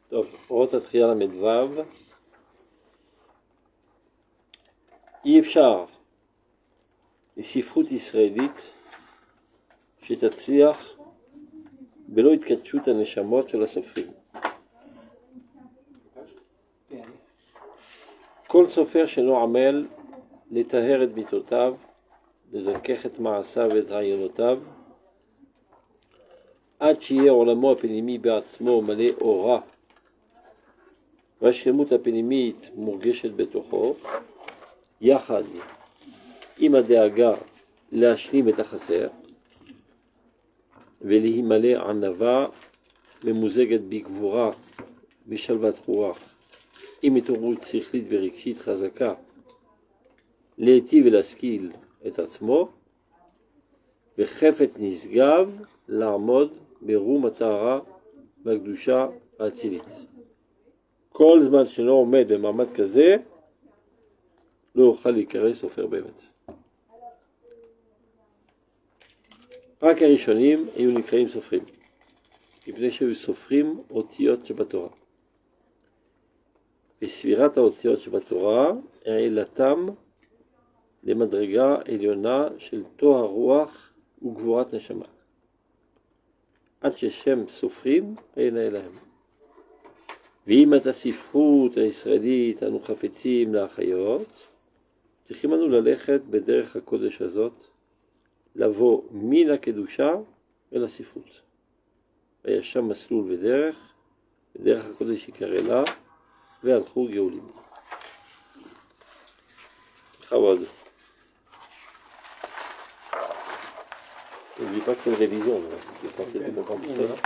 טוב, אורות התחייה ל"ו. אי אפשר לספרות ישראלית שתצליח בלא התקדשות הנשמות של הסופרים. כל סופר שאינו עמל לטהר את מיתותיו, לזכך את מעשיו ואת רעיונותיו, עד שיהיה עולמו הפנימי בעצמו מלא אורה, והשלמות הפנימית מורגשת בתוכו, יחד עם הדאגה להשלים את החסר, ולהימלא ענווה ממוזגת בגבורה בשלוות רוח, עם התעוררות שכלית ורגשית חזקה, להיטיב ולהשכיל את עצמו, וחפץ נשגב לעמוד ברום הטהרה והקדושה האצילית. כל זמן שלא עומד במעמד כזה, לא יוכל להיקרא סופר באמת. רק הראשונים היו נקראים סופרים, מפני שהיו סופרים אותיות שבתורה. בספירת האותיות שבתורה העלתם למדרגה עליונה של טוהר רוח וגבורת נשמה, עד ששם סופרים אין להם. ואם את הספרות הישראלית אנו חפצים להחיות, צריכים אנו ללכת בדרך הקודש הזאת, לבוא מן הקדושה אל הספרות. ויש שם מסלול ודרך, ודרך הקודש יקרא לה, והלכו גאולים. בכבוד. Je ne dis pas que c'est une révision, c'est censé tout comprendre tout à l'heure.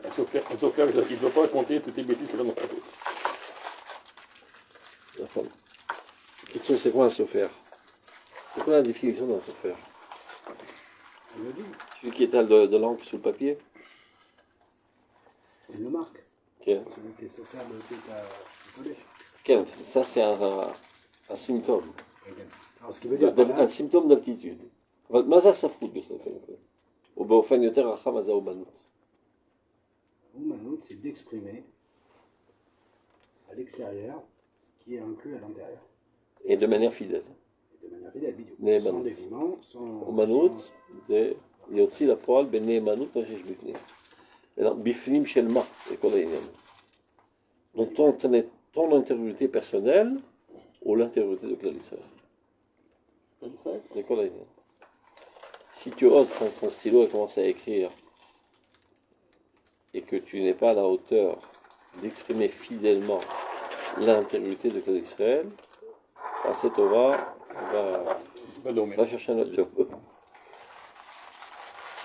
Un sauveur, il ne doit pas raconter toutes les bêtises qu'il a dans sa tête. La question, c'est quoi un sauveur? C'est quoi la définition d'un sauveur? Celui qui étale de l'encre sur le papier? C'est une marque. Okay. Celui qui est sauveur de tout au collège. Okay. Ça, c'est un symptôme. Alors, ce qui veut dire un symptôme d'aptitude. אבל מה זה הספרות בכלל? ובאופן יותר רחב, מה זה האומנות? L'oumanout, c'est d'exprimer à l'extérieur ce qui est inclus à l'intérieur. Et de manière fidèle. Et de manière fidèle, נאמנות. sans déviment, sans... אומנות זה להוציא לפועל בנאמנות מה שיש בפנים. בפנים של מה? זה כל העניין. Donc ton intériorité personnelle ou l'intériorité de כלל ישראל. זה כל העניין. Si tu oses prendre ton stylo et commencer à écrire, et que tu n'es pas à la hauteur d'exprimer fidèlement l'intériorité de Klal Israël, à Torah va chercher un autre job.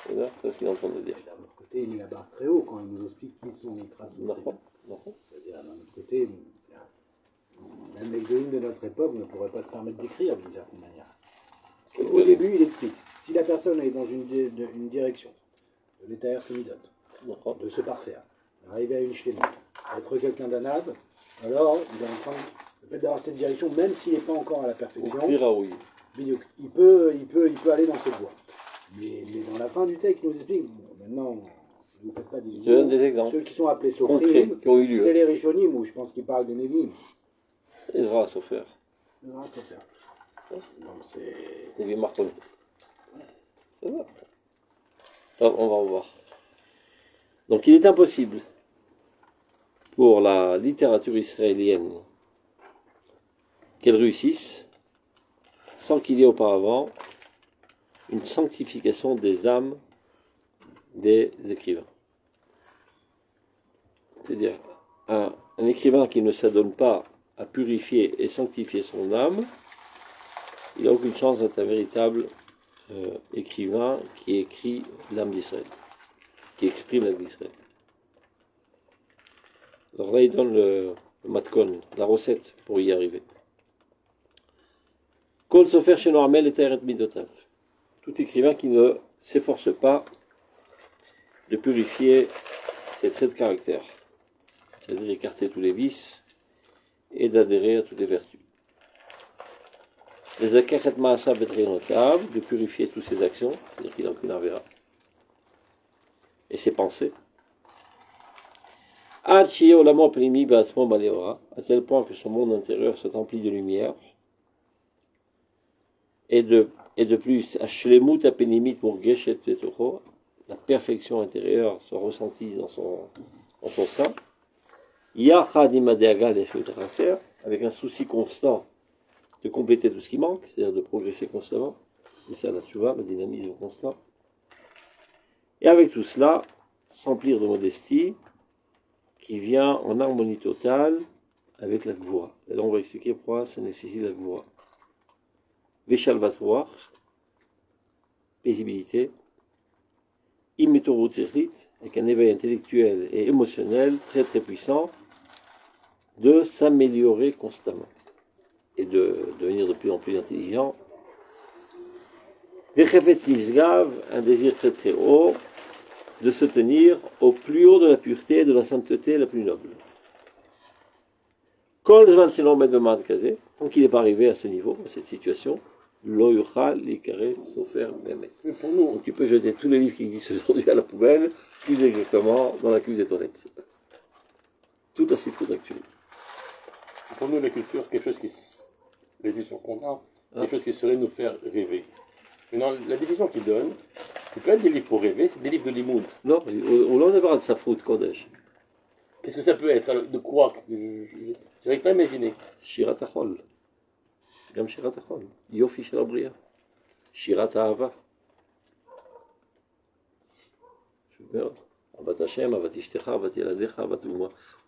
C'est ça, c'est ce qu'il est en train de dire. D'un autre côté, il met la barre très haut quand il nous explique qui sont les traces. C'est-à-dire, d'un autre côté, même les Goïms de notre époque ne pourraient pas se permettre d'écrire d'une certaine manière. Au début, il explique, si la personne est dans une direction, de l'état semidote, de se parfaire, d'arriver à une shléma, d'être quelqu'un d'anab, alors il est en train le fait d'avoir cette direction, même s'il n'est pas encore à la perfection, il peut aller dans cette voie. Mais dans la fin du texte, il nous explique, maintenant, vous ne faites pas des Je donne des exemples. Ceux qui sont appelés Sofrim, c'est les Rishonim, où je pense qu'ils parlent des Nevim. Ezra Sofer. Ezra Sofer. Donc c'est... Nevim Marton. Ça va. Alors, on va voir. Donc il est impossible pour la littérature israélienne qu'elle réussisse sans qu'il y ait auparavant une sanctification des âmes des écrivains. C'est-à-dire un écrivain qui ne s'adonne pas à purifier et sanctifier son âme, il n'a aucune chance d'être un véritable écrivain qui écrit l'âme d'Israël, qui exprime l'âme d'Israël. Alors là, il donne le matkon, la recette pour y arriver. Kol sofer sheno amel etaher et midotav. Tout écrivain qui ne s'efforce pas de purifier ses traits de caractère, c'est-à-dire écarter tous les vices et d'adhérer à toutes les vertus. De purifier toutes ses actions, c'est-à-dire qu'il n'a aucune avéra, et ses pensées, Ad shiye olamo penimi ba'atzmo baleora, à tel point que son monde intérieur soit empli de lumière. Et de plus, Ashlemut apenimit murgeshet betocho, la perfection intérieure soit ressentie dans son sein. Yachad imadeaga lechut raser, avec un souci constant de compléter tout ce qui manque, c'est-à-dire de progresser constamment. C'est ça la tchouva, le dynamisme constant. Et avec tout cela, s'emplir de modestie, qui vient en harmonie totale avec la gvoura. Et là, on va expliquer pourquoi ça nécessite la gvoura. Veshalvatouach, paisibilité, immetorutzichlit, avec un éveil intellectuel et émotionnel très très puissant, de s'améliorer constamment et de devenir de plus en plus intelligent. Vechefetz nisgav, un désir très très haut, de se tenir au plus haut de la pureté et de la sainteté la plus noble. Kol zman shelo omed b'ma'ad kazeh, tant qu'il n'est pas arrivé à ce niveau, à cette situation, lo yuchal likare sofer be'emet. Donc tu peux jeter tous les livres qui existent aujourd'hui à la poubelle, plus exactement dans la cuve des toilettes. Tout à s'y foutre actuellement. Pour nous, la culture, quelque chose les visions qu'on a, quelque chose qui serait nous faire rêver. Maintenant, la définition qu'il donne, c'est pas des livres pour rêver, c'est des livres de limoud. Non, on en a de Safrout Kodesh. Qu'est-ce que ça peut être? Alors, de quoi? Je n'arrive pas à imaginer. Shirat Achol. Gam Shirat Achol. Yofi Shel Abria. Shirat Ahava. Super. Avat Hashem, Avat Ishtecha, Avat Yeladecha, Avat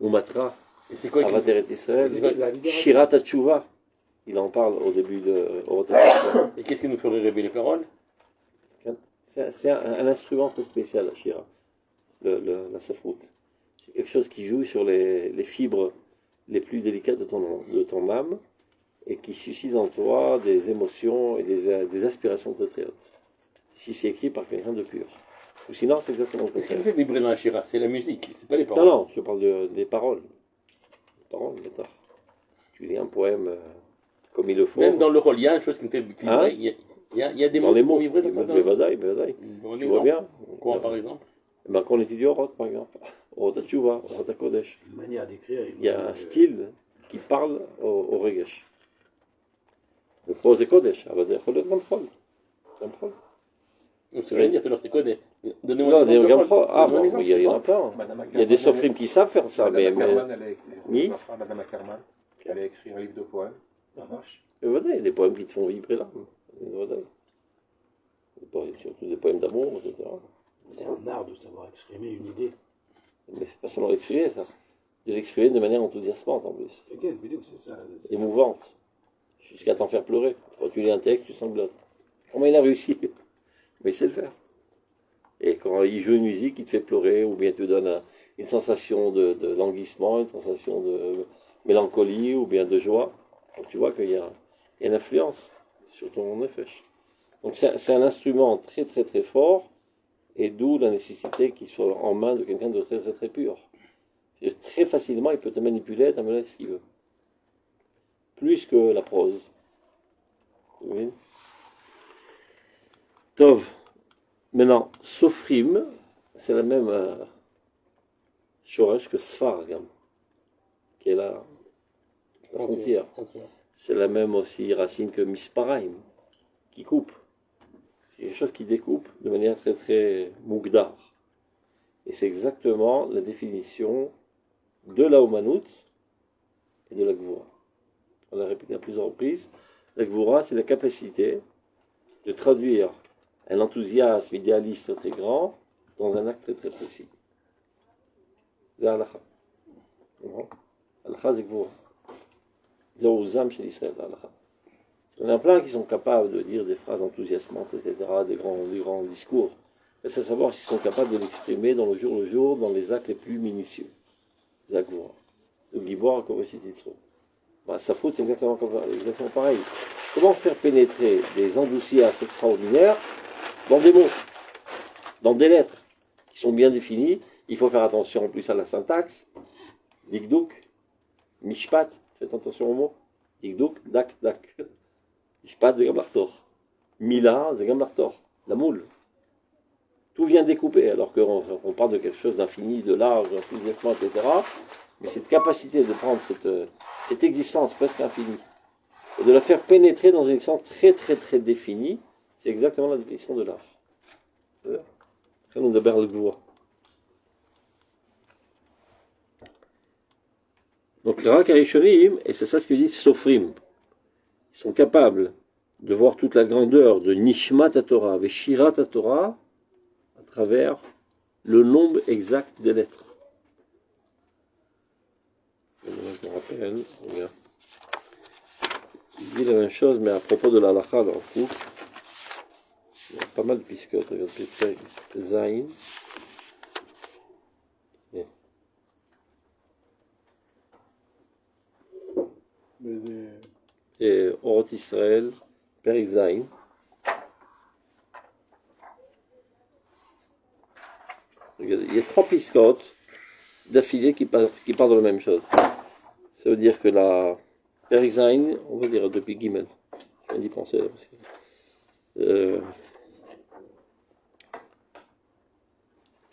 Umatra. Et c'est quoi Avat Eret Israël. Shirat Hatshuva. Il en parle au début de Orotacha. Et qu'est-ce qui nous ferait rêver les paroles? C'est un instrument très spécial, la Shira, la Safrout. C'est quelque chose qui joue sur les fibres les plus délicates de ton âme et qui suscite en toi des émotions et des aspirations très très hautes. Si c'est écrit par quelqu'un de pur. Ou sinon, c'est exactement le Ce qui contraire. fait vibrer dans la Shira, c'est la musique, c'est pas les paroles. Non, je parle des paroles. Les paroles, bâtard. Tu lis un poème comme il le faut. Même dans le rôle, il y a une chose qui me fait vibrer. Hein? Il y a des Dans mots les qui mots. font vibrer dans la Bevadaï. Tu vois bien. Quoi, par exemple? Ben, quand on étudie Orot, par exemple, Orot HaTshuva, Orot HaKodesh, Une manière d'écrire. il y a un style qui parle au Regesh. Le prose est Kodesh, ah, c'est un Chol. C'est un Chol. Donc, ce que je veux dire, c'est quoi des. Non, des exemple. Chol. Ah, Donnez-moi bon, un il y exemple, en a plein. Il y a des sophimes qui savent faire ça, mais. Oui. Madame Ackerman, elle a écrit un livre de poèmes. Il y a des poèmes qui te font vibrer là. Surtout des poèmes d'amour, etc. C'est un art de savoir exprimer une idée. Mais c'est pas seulement l'exprimer, ça. De l'exprimer de manière enthousiasmante en plus. C'est ça. Émouvante. Jusqu'à t'en faire pleurer. Quand tu lis un texte, tu sanglotes. Comment il a réussi? Mais il sait le faire. Et quand il joue une musique, il te fait pleurer, ou bien te donne une sensation de languissement, une sensation de mélancolie, ou bien de joie. Donc tu vois qu'il y a une influence sur ton effet. Donc c'est un instrument très très très fort, et d'où la nécessité qu'il soit en main de quelqu'un de très très très pur. Très facilement, il peut te manipuler, t'amener ce qu'il veut. Plus que la prose. Oui. Tov. Maintenant, Sofrim, c'est la même shoresh que Sfargam, qui est la frontière. C'est la même aussi racine que Misparaim, qui coupe. C'est quelque chose qui découpe de manière très très mougdar. Et c'est exactement la définition de la Omanout et de la Gvoura. On l'a répété à plusieurs reprises. La Gvoura, c'est la capacité de traduire un enthousiasme idéaliste très très grand dans un acte très très précis. C'est Halakha. Halakha, c'est Gvoura. C'est aux âmes chez l'Israël, Halakha. Il y en a plein qui sont capables de dire des phrases enthousiasmantes, etc., des grands discours. Mais c'est savoir s'ils sont capables de l'exprimer dans le jour, dans les actes les plus minutieux. C'est Gvoura. C'est le Gibor, comme je dis. Sa faute, c'est exactement pareil. Comment faire pénétrer des enthousiasmes extraordinaires dans des mots, dans des lettres qui sont bien définies? Il faut faire attention en plus à la syntaxe. Dikduk, mishpat, faites attention aux mots. Dikduk, dak. Mishpat, c'est comme l'artor. Mila, c'est comme l'artor. La moule. Tout vient découper, alors qu'on parle de quelque chose d'infini, de large, d'enthousiasme, etc. Mais cette capacité de prendre cette existence presque infinie, et de la faire pénétrer dans une existence très très très définie, c'est exactement la définition de l'art. Après, on débarque le gloire. Donc, les Rak Harishonim, et c'est ça ce que dit Sofrim, ils sont capables de voir toute la grandeur de Nishmat Torah, Veshirat Torah, à travers le nombre exact des lettres. Je me rappelle, regarde. Il dit la même chose, mais à propos de la halakha dans le coup. Il y a pas mal de piscotes, regarde, Pétreg, Zayin. Et Orot Israël, Perek Zayin. Regardez, il y a 3 piscotes d'affilée qui parlent de la même chose. Ça veut dire que la Perek Zayin, on va dire depuis Gimel. Je viens d'y penser là, parce que,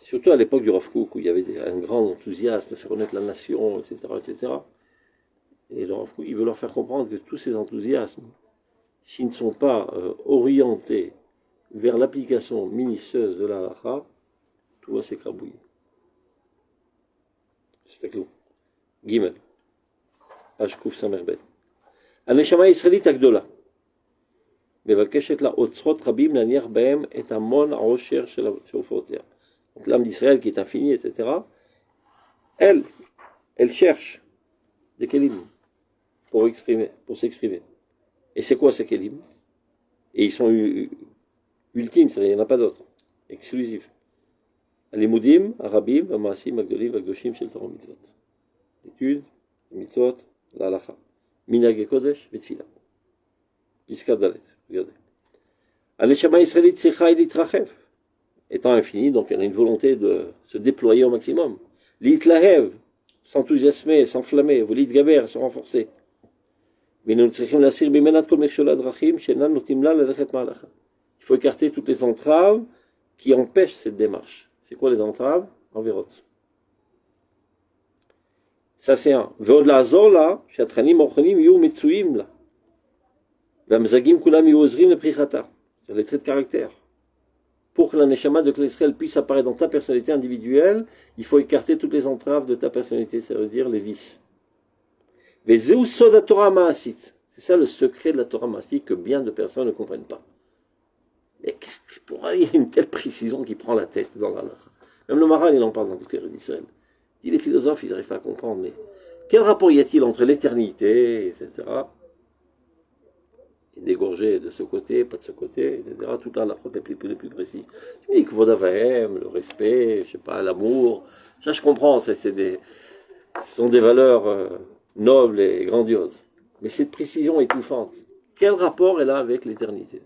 surtout à l'époque du Rav Kook, où il y avait un grand enthousiasme, faire connaître la nation, etc., etc. Et le Rav Kook, il veut leur faire comprendre que tous ces enthousiasmes, s'ils ne sont pas orientés vers l'application minutieuse de la halakha, tout va s'écrabouiller. C'est clou. Gimel. Page Kouf Samerbet. הנשמה הישראלית הגדולה מבקשת לה אוצרות רבים להניח בהם את המון העושר של הופעותיה. Donc l'âme d'Israël qui est infinie, etc., elle cherche des kelim pour s'exprimer. Et c'est quoi ces kelim? Et ils sont ultimes, c'est-à-dire il n'y en a pas d'autres, exclusifs. הלימודים, הרבים, המעשים הגדולים והקדושים של תורה ומצוות. l'étude, מצוות, להלכה. מנהגי קודש ותפילה. פסקה ד', regardez. הנשמה הישראלית צריכה היא להתרחב. Étant infinie, donc elle a une volonté de se déployer au maximum. להתלהב, s'enthousiasmer, s'enflammer, ולהתגבר, se renforcer. ואנו צריכים להסיר ממנה את כל מכשולי הדרכים שאינן נותנים לה ללכת מהלכה. Il faut écarter toutes les entraves qui empêchent cette démarche. C'est quoi les entraves? Envirotte. Ça c'est un. ועוד לעזור לה, שהתכנים האורחניים יהיו מצויים לה. והמזגים כולם יהיו עוזרים לפריחתה. C'est les traits de caractère. Pour que la neshama de Klal Yisraël puisse apparaître dans ta personnalité individuelle, il faut écarter toutes les entraves de ta personnalité, ça veut dire les vices. וזהו סוד התורה המעשית. C'est ça le secret de la Torah maasite que bien de personnes ne comprennent pas. Et pourquoi il y a une telle précision qui prend la tête dans la halakha? Même le Maharal, il en parle dans le Torah d'Israël. Il dit les philosophes, ils n'arrivent pas à comprendre, mais quel rapport y a-t-il entre l'éternité, etc., et dégorgé de ce côté, pas de ce côté, etc., tout là, la halakha les plus précis. Tu dis que Vodavahem, le respect, je sais pas, l'amour, ça je comprends, ce sont des valeurs nobles et grandioses. Mais cette précision étouffante, quel rapport elle a avec l'éternité?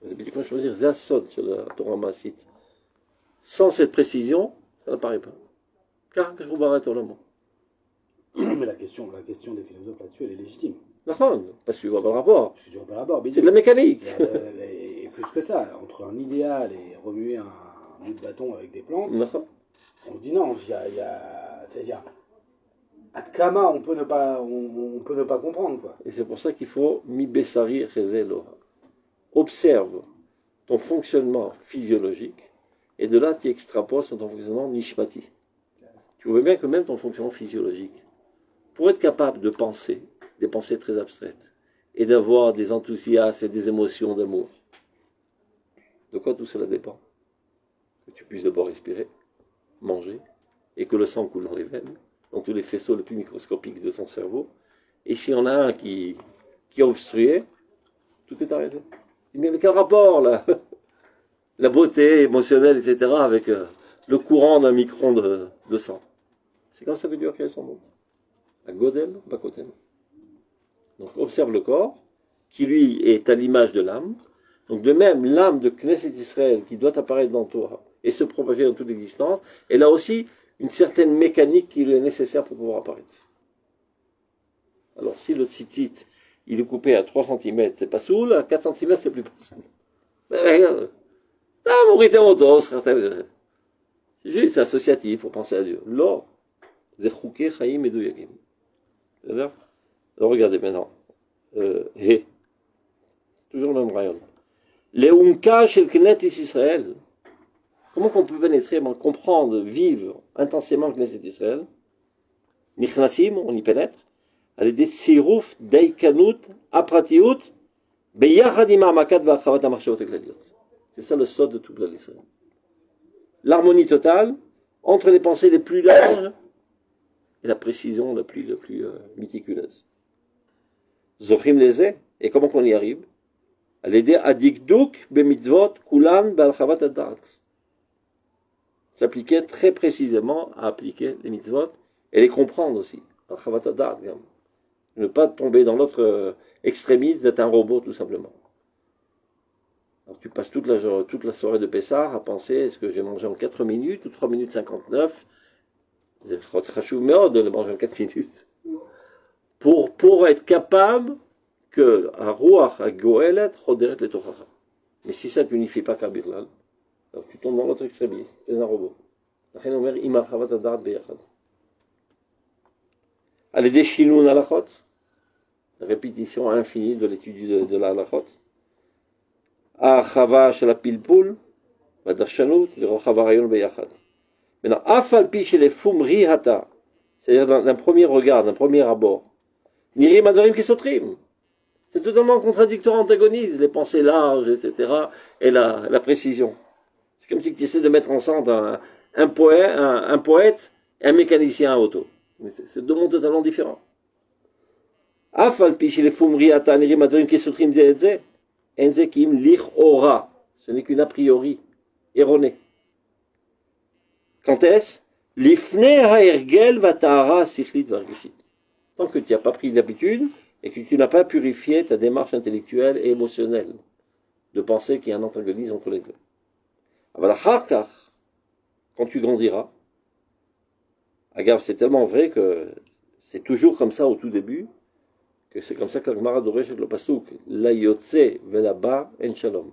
Vous avez dit quoi choisir Zassod sur la Torah maasite. Sans cette précision, ça n'apparaît pas. Car on va arrêter au moment. Mais la question des philosophes là-dessus, elle est légitime. D'accord, parce que tu vois pas le rapport. Parce que tu vois pas le rapport. C'est de la mécanique. Et plus que ça, entre un idéal et remuer un bout de bâton avec des plantes, on se dit non, c'est-à-dire, à Kama, on peut ne pas comprendre, quoi. Et c'est pour ça qu'il faut mi bessari rezelo. Observe ton fonctionnement physiologique, et de là tu extrapoles sur ton fonctionnement nishmati. Tu vois bien que même ton fonctionnement physiologique, pour être capable de penser, des pensées très abstraites, et d'avoir des enthousiasmes et des émotions d'amour, de quoi tout cela dépend? Que tu puisses d'abord respirer, manger, et que le sang coule dans les veines, dans tous les faisceaux les plus microscopiques de ton cerveau, et s'il y en a un qui est obstrué, tout est arrêté. Mais quel rapport là? La beauté émotionnelle, etc., avec le courant d'un micron de sang. C'est comme ça que Dieu a créé son monde. À Godel, Bakoten. Donc observe le corps, qui lui est à l'image de l'âme. Donc de même, l'âme de Knesset Israël, qui doit apparaître dans toi et se propager dans toute l'existence, elle a aussi une certaine mécanique qui lui est nécessaire pour pouvoir apparaître. Alors si le tzitzit, il est coupé à 3 cm, c'est pas soul, à 4 cm, c'est plus pas soul. Mais regarde, C'est juste, c'est associatif pour penser à Dieu. Là, c'est chouké, chaim et douyakim. C'est-à-dire, alors regardez maintenant. He. Toujours le même rayon. Les Umka chez le Knesset Israël. Comment qu'on peut pénétrer, comprendre, vivre intensément le Knesset Israël? Nichnasim, on y pénètre. Elle est des sirouf, deikanut, apratiout, beyachad ima makad va'achavat ha'machshavot ha'klaliot. C'est ça le sod de tout le Israël. L'harmonie totale entre les pensées les plus larges et la précision la plus méticuleuse. Zochim lezeh, et comment qu'on y arrive? À l'aider à dikduk bemitzvot kulan ba'alchavat ad-da'at. S'appliquer très précisément à appliquer les mitzvot et les comprendre aussi. Al-chavat ad-da'at, ne pas tomber dans l'autre extrémisme d'être un robot tout simplement. Alors tu passes toute la soirée de Pessah à penser est-ce que j'ai mangé en 4 minutes ou 3 minutes 59. C'est chachou meod de le manger en 4 minutes. Pour être capable que à Ruach, à Goelet, Roderet le Tochacha. Mais si ça ne t'unifie pas Kabirlal, alors tu tombes dans l'autre extrémisme, tu es un robot. Allez des Shilun Alachot, la répétition infinie de l'étude de la Alachot. À Chava chez la Pilpul, la Darshanut, le Rochavarayon Beyachad. Maintenant, Afal Pi chez les Fumri Hata, c'est-à-dire d'un premier regard, d'un premier abord. Nirim Adarim Kisotrim. C'est totalement contradictoire, antagonise, les pensées larges, etc., et la précision. C'est comme si tu essaies de mettre ensemble un poète et un mécanicien à auto. C'est deux mondes totalement différents. Afal pi chez les fumri ata nirim adrim kesutrim zeedze, enzekim lich ora. Ce n'est qu'une a priori erronée. Quand est-ce? L'ifne ha'ergel vata'ara sichlit vargishit. Tant que tu n'as pas pris l'habitude et que tu n'as pas purifié ta démarche intellectuelle et émotionnelle de penser qu'il y a un antagonisme entre les deux. Quand tu grandiras, Agave, c'est tellement vrai que c'est toujours comme ça au tout début, que c'est comme ça que la Gemara d'Oresh le pasouk, la yotze velaba en shalom.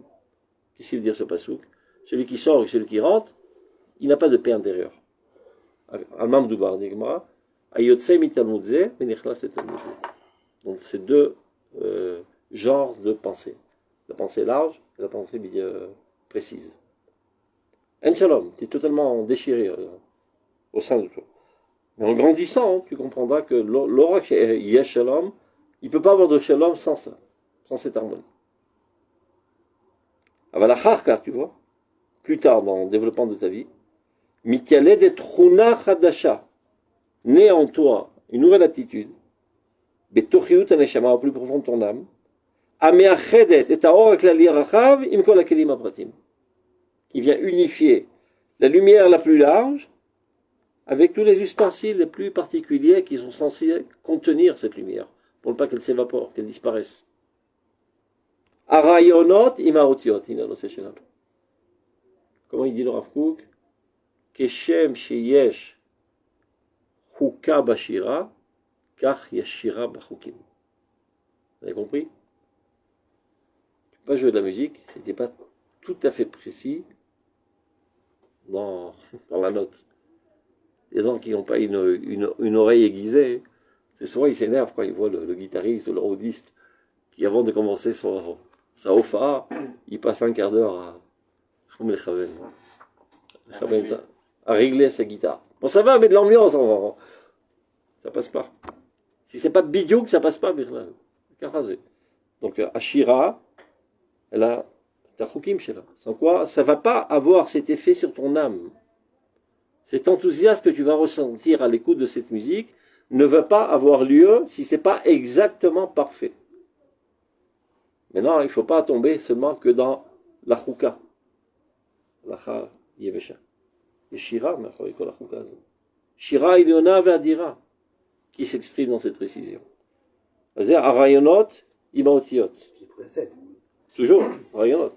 Qu'est-ce qu'il veut dire ce pasouk? Celui qui sort et celui qui rentre, il n'a pas de paix intérieure. Al-Mam Dubar, dit Gemara, ayotze mitalmudze, venichlas et talmudze. Donc c'est deux genres de pensée. La pensée large et la pensée précise. En shalom, tu es totalement déchiré au sein de toi. Mais en grandissant, tu comprendras que l'aura yesh shalom, il ne peut pas avoir de shalom sans ça, sans cette harmonie. Avalachar, tu vois, plus tard dans le développement de ta vie, mityaled et truna chadasha, né en toi une nouvelle attitude, betochiut aneshama, au plus profond de ton âme, ameachedet et taor avec la lirachav, imkol akelim apratim, qui vient unifier la lumière la plus large avec tous les ustensiles les plus particuliers qui sont censés contenir cette lumière, pour ne pas qu'elle s'évapore, qu'elle disparaisse. Arayonot imaotiot, comment il dit le Rav Kook? Keshem sheyesh chuka bashira, kach yashira bachukim. Vous avez compris? Tu peux pas jouer de la musique, c'était pas tout à fait précis dans la note. Les gens qui n'ont pas une oreille aiguisée, c'est souvent ils s'énervent quand ils voient le guitariste ou le rodiste qui, avant de commencer sa hofa, il passe un quart d'heure à régler sa guitare. Bon, ça va, mais de l'ambiance, ça passe pas. Si c'est pas bidiouk, ça passe pas, Birlal. Donc, Ashira, elle a Tachukim chez là. Sans quoi, ça va pas avoir cet effet sur ton âme. Cet enthousiasme que tu vas ressentir à l'écoute de cette musique ne va pas avoir lieu si c'est pas exactement parfait. Maintenant, il ne faut pas tomber seulement que dans la chouka. La yevesha. Et Shira, mais la chouka. Shira iliona ve'adira, qui s'exprime dans cette précision. C'est-à-dire, arayonot, imaotiot. Qui précède. Toujours, arayonot.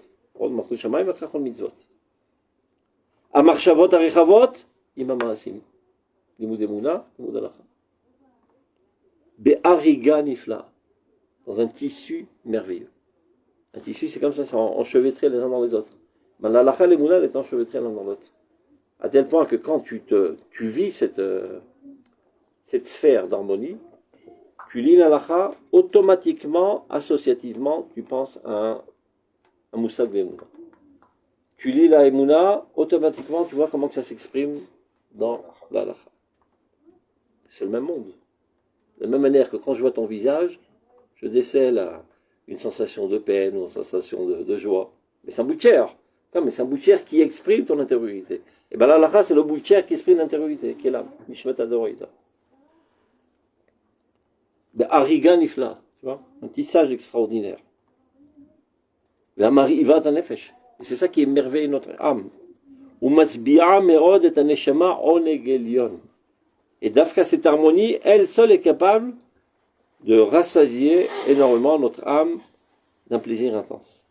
Amarchavot arichavot, imamaasim. Limud emuna, limud halacha. Be'ariga nifla. Dans un tissu merveilleux. Un tissu, c'est comme ça, c'est enchevêtré les uns dans les autres. Mais la halakha et l'émouna est enchevêtrée l'un dans l'autre. À tel point que quand tu vis cette sphère d'harmonie, tu lis la halakha, automatiquement, associativement, tu penses à un moussag l'émouna. Tu lis la émouna, automatiquement, tu vois comment que ça s'exprime dans la halakha. C'est le même monde. De la même manière que quand je vois ton visage, je décèle une sensation de peine ou une sensation de joie. Mais c'est un bout de chair. Mais c'est un bout de chair qui exprime ton intériorité. Et bien là, la c'est le bout de chair qui exprime l'intériorité, qui est là. Mishmet Adoraïda. Ben, Ariga Nifla, tu vois, un tissage extraordinaire. La Mari Ivat Nefesh. Et c'est ça qui émerveille notre âme. Ou Masbi'a Merod et Aneshama Onegelion. Et Dafka, cette harmonie, elle seule est capable de rassasier énormément notre âme d'un plaisir intense.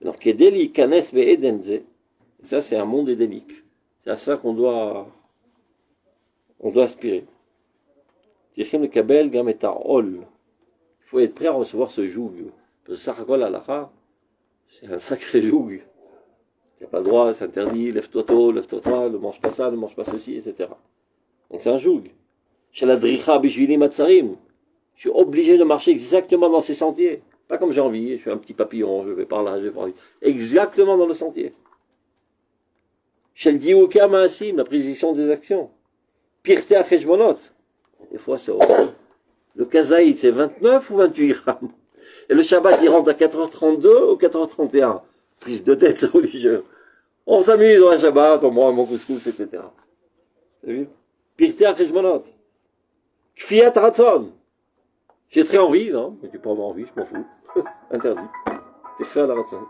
Alors, Kedeli Kanes Ve'edenze, ça c'est un monde édénique. C'est à ça qu'on doit aspirer. Tichem le Kabel Gameta Ol. Il faut être prêt à recevoir ce joug. Parce que Sarakol Alacha, c'est un sacré joug. Tu n'as pas le droit, c'est interdit, lève-toi tôt, lève-toi tôt, ne mange pas ça, ne mange pas ceci, etc. Donc c'est un joug. Chez la Dricha Bishvili Matsarim, je suis obligé de marcher exactement dans ces sentiers. Pas comme j'ai envie, je suis un petit papillon, je vais par là, je vais par là. Exactement dans le sentier. Chez le Diouka Maasim, la précision des actions. Pirte à Khejmonot. Des fois c'est horrible. Le Kazaïd c'est 29 ou 28 grammes. Et le Shabbat il rentre à 4h32 ou 4h31. Prise de tête religieux. On s'amuse dans un Shabbat, on mange mon couscous, etc. T'as vu? Pirte à Khejmonot. Kfiat Ratzon. J'ai très envie, non? Mais tu peux avoir envie, je m'en fous. Interdit. C'est fait à la ratzon.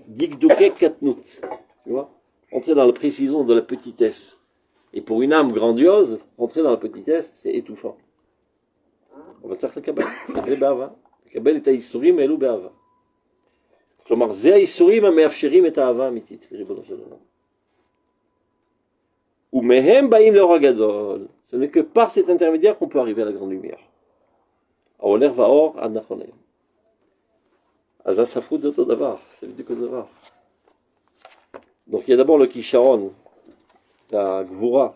Dikdouke Katnout. Tu vois? Entrer dans la précision de la petitesse. Et pour une âme grandiose, entrer dans la petitesse, c'est étouffant. On va faire le Kabbalah. Le Kabbalah est à Isurim et Elou Be'ava. כלומר, זה האיסורים המאפשרים את האהבה האמיתית לריבונו של עולם. ומהם באים לאור הגדול. Ce n'est que par cet intermédiaire qu'on peut arriver à la grande lumière. העולר והאור עד נכונם. אז הספרות זה אותו דבר, c'est בדיוק אותו דבר. Donc il y a d'abord le kisharon, la gvura,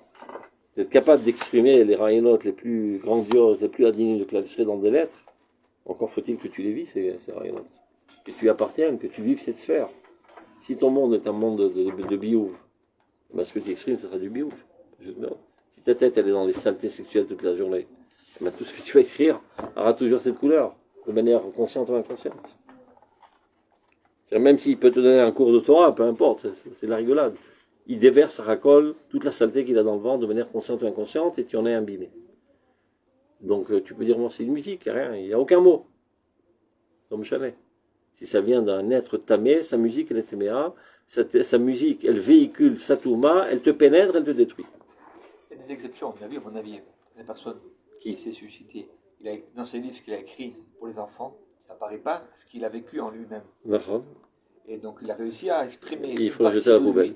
d'être capable d'exprimer les rayonnotes les plus grandioses, les plus adinies, le clavier dans des lettres. Encore faut-il que tu les vis, ces rayonnotes. Que tu appartiennes, que tu vives cette sphère. Si ton monde est un monde de biouv, ben ce que tu exprimes, ce sera du biouv. Si ta tête elle est dans les saletés sexuelles toute la journée, ben tout ce que tu vas écrire aura toujours cette couleur, de manière consciente ou inconsciente. Même s'il peut te donner un cours de Torah, peu importe, c'est de la rigolade. Il déverse, racole toute la saleté qu'il a dans le ventre de manière consciente ou inconsciente et tu en es imbibé. Donc tu peux dire, bon, c'est une musique, rien, il n'y a aucun mot. Comme jamais. Si ça vient d'un être tamé, sa musique, elle est téméa, sa musique, elle véhicule sa touma, elle te pénètre, elle te détruit. Il y a des exceptions, vous avez vu, à mon avis, des personnes qui s'est suscité. Dans ses livres, ce qu'il a écrit pour les enfants, ça n'apparaît pas ce qu'il a vécu en lui-même. D'accord. Et donc il a réussi à exprimer. Et il faut le jeter à la poubelle.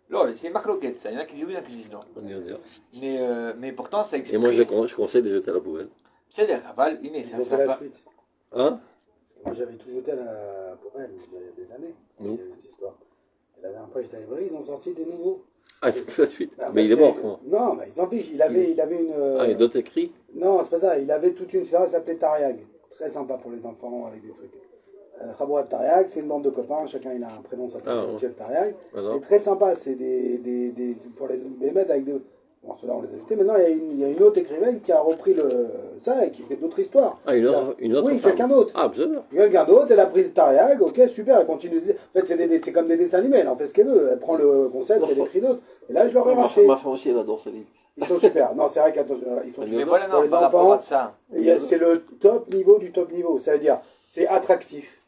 Non, c'est marloquette ça. Il y en a qui disent oui, il y en a qui disent non. Mais pourtant ça exprime. Et moi je conseille de jeter à la poubelle. C'est-à-dire, Aval, Inès, Ils ont fait la suite. Hein? Moi j'avais tout jeté à la poubelle il y a des années. Il y a eu cette histoire. Et la dernière fois j'étais à Ivry, ils ont sorti des nouveaux. Ah, ils ont fait la suite. Bah, mais il est mort, quoi. Non, mais ils s'en fichent. Il avait une. Ah, il y a d'autres écrits? Non, c'est pas ça. Il avait toute une série, ça s'appelait Tariag. Très sympa pour les enfants avec des trucs. Khabouat Tariag, c'est une bande de copains, chacun il a un prénom, ça s'appelle Tariag. C'est très sympa, c'est pour les mettre avec des. Bon, ceux-là on les a jetés. Maintenant il y a une autre écrivaine qui a repris ça et qui fait d'autres histoires. Ah, une autre oui, quelqu'un d'autre. Ah, absolument. Quelqu'un d'autre, elle a pris le Tariag, ok, super, elle continue. En fait, c'est comme des dessins animés, elle en fait ce qu'elle veut. Elle prend le concept, elle écrit d'autres. Et là, je leur ai racheté. Ma femme aussi, elle adore ce livre. Ils sont super. Non, c'est vrai qu'ils sont super. Mais voilà, non, pour les par rapport enfants, à ça. c'est le top niveau du top niveau. Ça veut dire, c'est attractif.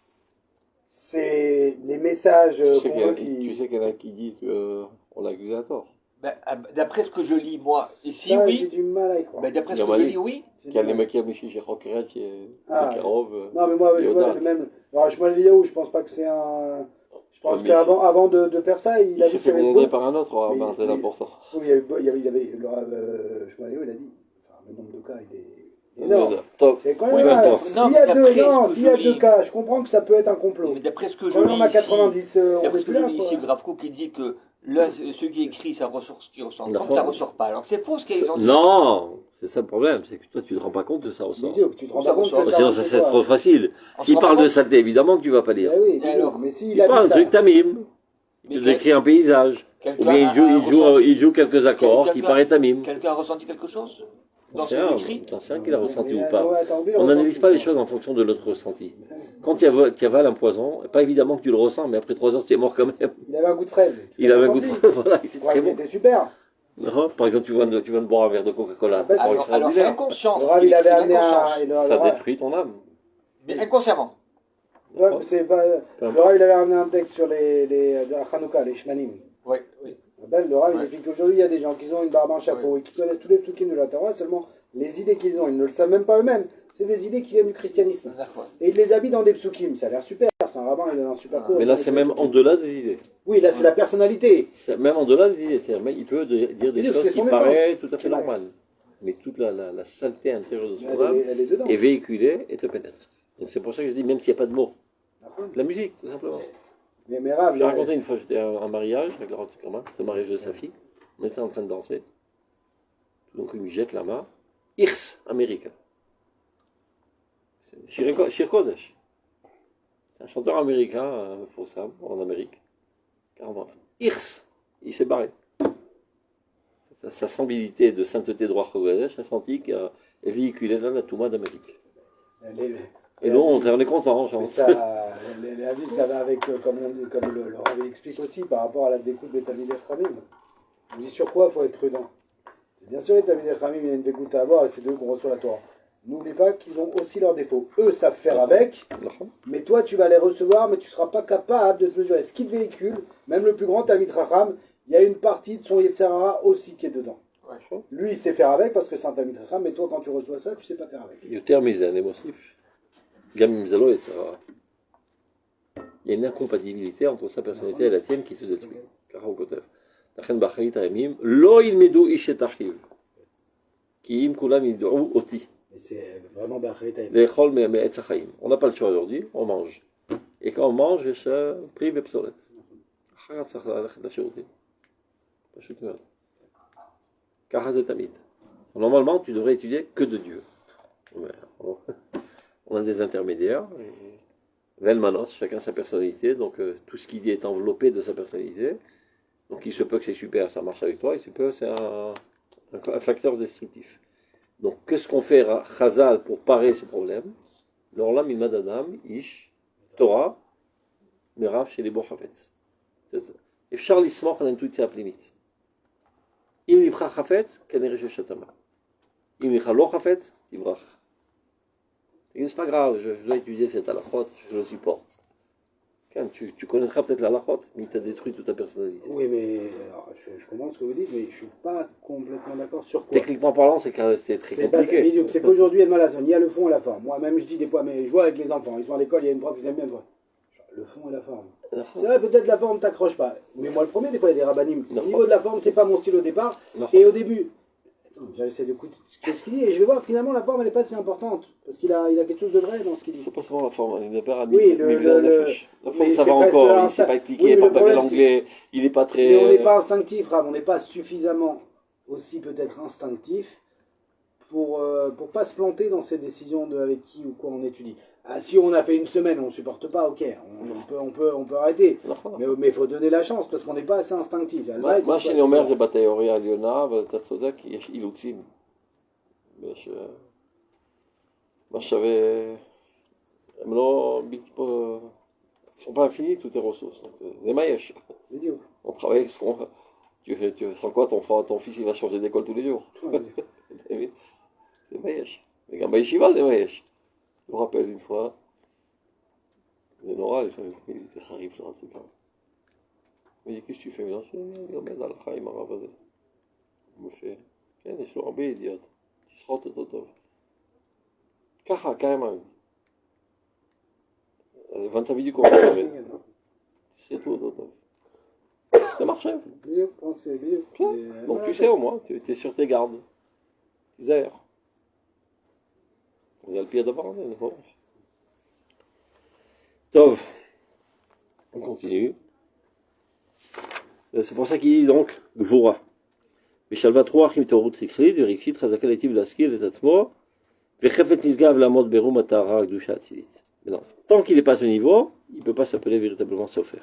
C'est les messages Tu sais qu'il y en a qui disent qu'on l'accuse à tort. D'après ce que je lis, moi, ici, ça, oui. J'ai du mal à y croire. D'après ce que je lis, oui. Qui a les mecs qui ont Michi Chokeret, qui est Karov. Non, mais moi, même. Alors, je vois la vidéo, je pense pas que c'est un. Je pense qu'avant de faire ça, il a s'est fait gronder par un autre, c'est très important. Oui, il y avait. Je vois, il a dit. Enfin, le nombre de cas, il est énorme. Top. C'est quand Oui, même. d'accord. S'il Non, y a mais deux, d'après non, ce que s'il y a je deux lis- cas, je comprends que ça peut être un complot. Mais d'après ce que je Quand on a lis 90, ici, on d'après est ce que plus je là, lis quoi. ici, Graf Cook, il dit que là, ce qui écrit, ça ressort ce qui ressort. D'accord. Comme ça ressort pas. Alors c'est faux ce qu'ils ont dit. Non, c'est ça le problème, c'est que toi tu te rends pas compte que ça ressort. Idiot, tu te rends Ça pas compte ressort. que ça Sinon rentre ça chez c'est toi. trop facile. On se S'il rend parle pas de compte. saleté, évidemment que tu vas pas lire. Eh oui, Et idiot, alors mais s'il Il a parle dit un ça. truc tamim. Mais Il décrit un paysage. quelqu'un Ou bien a un ressenti. il joue quelques accords qui Quelqu'un- paraissent tamim. Quelqu'un a ressenti quelque chose dans T'en ses sais rien, écrits? t'en sais rien qu'il a ressenti Mais, ou pas. ouais, attends, lui, On ressenti, n'analyse pas les quoi. choses en fonction de notre ressenti. Quand tu avales un poison, pas évidemment que tu le ressens, mais après 3 heures tu es mort quand même. Il avait un goût de fraise. Il avait un goût de ressenti. voilà, il Tu était croyais très qu'il bon. était super. Non, par exemple, tu viens de boire un verre de Coca-Cola. En fait, c'est pas Alors c'est extraordinaire. l'inconscience. Le Rav, il avait C'est amené un. l'inconscience. et le Ça Rav- détruit ton âme. Mais inconsciemment. Ouais, c'est pas. Peu Le Rav, il avait amené un texte sur de la Hanouka, les Shmanim. Oui, oui. Le Rav, il Ouais. explique qu'aujourd'hui, il y a des gens qui ont une barbe, un chapeau et qui connaissent tous les psukim de la Torah, seulement les idées qu'ils ont, ils ne le savent même pas eux-mêmes. C'est des idées qui viennent du christianisme. D'accord. Et ils les habillent dans des psukim. Ça a l'air super. C'est un rabbin, il donne un super cours. Mais là, c'est même en delà des idées. Oui, là, c'est la personnalité. C'est même en delà des idées. C'est-à-dire, il peut dire des Il dit que choses c'est qui son paraissent tout à fait Exact. normales. Mais toute la saleté intérieure de son Elle âme est dedans. est véhiculée et te pénètre. Donc c'est pour ça que je dis, même s'il n'y a pas de mots, de la musique, tout simplement. Mais Rav, J'ai raconté une fois, j'étais à un mariage avec la Rotikama, c'était le mariage de sa fille. On était en train de danser. Donc il me jette la main. Irs, américain. C'est Shir Kodesh. C'est un chanteur américain, pour ça, en Amérique. Carrément. Irs, il s'est barré. Sa sensibilité de sainteté de roi Kodesh a senti qu'elle véhiculait là la Touma d'Amérique. Et nous, on est content, Mais ça, la vie, ça va avec, comme le Rav explique aussi, par rapport à la découpe des Talmidei Chachamim. On dit sur quoi il faut être prudent. Bien sûr, les Talmidei Chachamim, il y a une dégoûte à avoir, et c'est d'eux qu'on reçoit la Torah. N'oublie pas qu'ils ont aussi leurs défauts. Eux savent faire avec, mais toi, tu vas les recevoir, mais tu ne seras pas capable de te mesurer. Ce qui te véhicule, même le plus grand Talmid Chacham, il y a une partie de son Yetzer Hara aussi qui est dedans. Ouais. Lui, il sait faire avec parce que c'est un Talmid Chacham, mais toi, quand tu reçois ça, tu ne sais pas faire avec. יותר מזה, אני מוסיף. גם אם זה לא יצא רע. Il y a une incompatibilité entre sa personnalité et la tienne qui te détruit. ככה הוא כותב. לכן באחרית הימים לא ילמדו איש את אחיו. כי אם כולם ידעו אותי. Et c'est vraiment Bachrita. לאכול מעץ החיים. On n'a pas le choix aujourd'hui, on mange. Et quand on mange, יש פרי ופסולת. אחר כך צריך ללכת לשירותים. פשוט מאוד. ככה זה תמיד. Normalement, tu devrais étudier que de Dieu. On a des intermédiaires. Velmanos, chacun sa personnalité. Donc tout ce qu'il dit est enveloppé de sa personnalité. Donc il se peut que c'est super, ça marche avec toi. Il se peut que c'est un facteur destructif. Donc qu'est-ce qu'on fait Chazal pour parer ce problème? L'orlam imad adam, ish, Torah, merav chez les bochafetz. אפשר לסמוך על האינטואיציה הפנימית. אם לבך חפץ, כנראה ששתמה. אם לבך לא חפץ, תברח. C'est pas grave, je dois étudier cette halachot, je le supporte. Quand tu connaîtras peut-être la halachot, mais il t'a détruit toute ta personnalité. Oui, mais alors, je comprends ce que vous dites, mais je ne suis pas complètement d'accord sur quoi. Techniquement parlant, c'est très C'est pas ça, compliqué. Bidiouk, c'est qu'aujourd'hui, il y a de malade, il y a le fond et la forme. Moi-même, je dis des fois, mais je vois avec les enfants, ils sont à l'école, il y a une prof, ils aiment bien toi. Le fond et la forme. C'est vrai, peut-être la forme t'accroche pas. Mais moi, le premier, des fois, il y a des rabbinim. Au niveau de la forme, c'est pas mon style au départ. Et au début, j'essaie d'écouter ce qu'il dit et je vais voir que finalement la forme elle n'est pas si importante parce qu'il a quelque chose de vrai dans ce qu'il dit. C'est pas seulement la forme, il n'est pas Oui, la forme ça va encore, il ne sait pas expliquer, il ne parle pas bien l'anglais, il n'est pas très... Mais on n'est pas instinctif, Rav, on n'est pas suffisamment aussi peut-être instinctif pour pas se planter dans ces décisions de avec qui ou quoi on étudie. Ah, si on a fait une semaine, on ne supporte pas, ok, on peut arrêter. Mais il faut donner la chance parce qu'on n'est pas assez instinctif. מה שאני אומר זה בתיאוריה העליונה, אבל אתה צודק, יש אילוצים. מה שווה, הם לא בלתי פה, ils sont pas infinis toutes tes ressources. זה מה יש. On travaille avec ce qu'on... Sans quoi ton fils il va changer d'école tous les jours. זה מה יש. וגם בישיבה זה מה יש. Je me rappelle une fois, c'est Nora, il était harif là, en tout cas. Il me dit, qu'est-ce que tu fais maintenant? Je dis, il emmène à la Chaim Aravazé. Il me fait, כן, יש לו הרבה ידיעות, תסחוט אותו טוב. ככה, carrément. הבנת בדיוק מה הוא אומר. תסחטו אותו טוב. Ça marche. Donc tu sais au moins, tu es sur tes gardes. תיזהר. On a le pied d'abord, d'accord. Tov, on continue. C'est pour ça qu'il dit donc Gvura. Bishalvat Ruach im Torut Sikhlit, Verikshit, Chazakalativ Laskir et Tatzmo, Vechefet Nisgav Lamod Berum Atara Gdusha Atzilit. Mais non, tant qu'il n'est pas à ce niveau, il ne peut pas s'appeler véritablement Sofer.